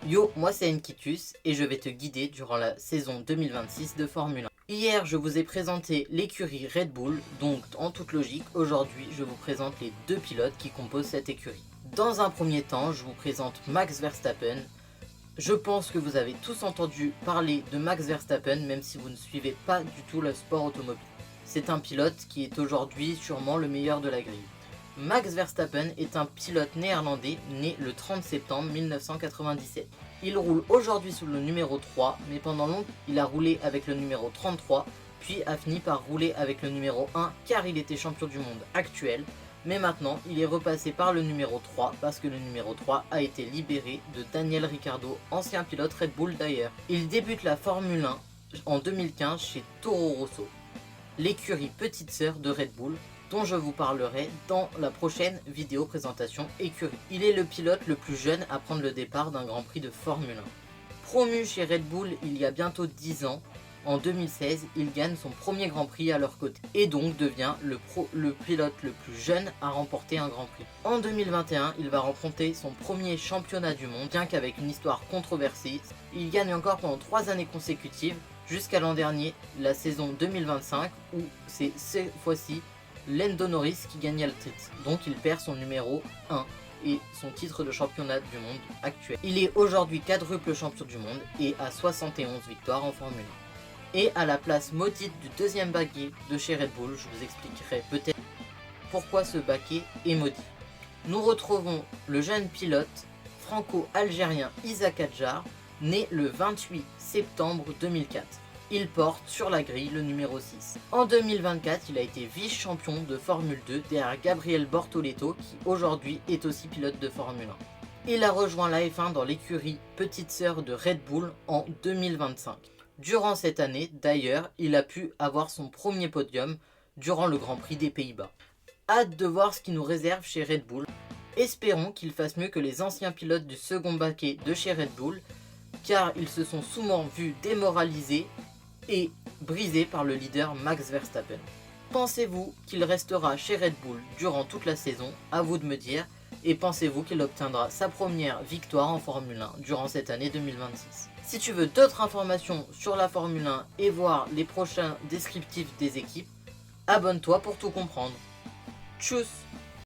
Yo, moi c'est Enkitus et je vais te guider durant la saison 2026 de Formule 1. Hier, je vous ai présenté l'écurie Red Bull, donc en toute logique, aujourd'hui, je vous présente les deux pilotes qui composent cette écurie. Dans un premier temps, je vous présente Max Verstappen. Je pense que vous avez tous entendu parler de Max Verstappen, même si vous ne suivez pas du tout le sport automobile. C'est un pilote qui est aujourd'hui sûrement le meilleur de la grille. Max Verstappen est un pilote néerlandais né le 30 septembre 1997. Il roule aujourd'hui sous le numéro 3, mais pendant longtemps il a roulé avec le numéro 33, puis a fini par rouler avec le numéro 1 car il était champion du monde actuel. Mais maintenant il est repassé par le numéro 3 parce que le numéro 3 a été libéré de Daniel Ricciardo, ancien pilote Red Bull d'ailleurs. Il débute la Formule 1 en 2015 chez Toro Rosso, l'écurie petite sœur de Red Bull, dont je vous parlerai dans la prochaine vidéo présentation écurie. Il est le pilote le plus jeune à prendre le départ d'un Grand Prix de Formule 1. Promu chez Red Bull il y a bientôt 10 ans, en 2016, il gagne son premier Grand Prix à leur côté et donc devient le pilote le plus jeune à remporter un Grand Prix. En 2021, il va remporter son premier championnat du monde, bien qu'avec une histoire controversée. Il gagne encore pendant 3 années consécutives, jusqu'à l'an dernier, la saison 2025, où c'est cette fois-ci Lando Norris qui gagne le titre, donc il perd son numéro 1 et son titre de championnat du monde actuel. Il est aujourd'hui quadruple champion du monde et a 71 victoires en Formule 1. Et à la place maudite du deuxième baquet de chez Red Bull, je vous expliquerai peut-être pourquoi ce baquet est maudit. Nous retrouvons le jeune pilote franco-algérien Isack Hadjar, né le 28 septembre 2004. Il porte sur la grille le numéro 6. En 2024, il a été vice-champion de Formule 2 derrière Gabriel Bortoleto qui aujourd'hui est aussi pilote de Formule 1. Il a rejoint la F1 dans l'écurie petite sœur de Red Bull en 2025. Durant cette année, d'ailleurs, il a pu avoir son premier podium durant le Grand Prix des Pays-Bas. Hâte de voir ce qui nous réserve chez Red Bull. Espérons qu'il fasse mieux que les anciens pilotes du second baquet de chez Red Bull, car ils se sont souvent vus démoralisés et brisé par le leader Max Verstappen. Pensez-vous qu'il restera chez Red Bull durant toute la saison? À vous de me dire. Et pensez-vous qu'il obtiendra sa première victoire en Formule 1 durant cette année 2026? Si tu veux d'autres informations sur la Formule 1 et voir les prochains descriptifs des équipes, abonne-toi pour tout comprendre. Tchuss!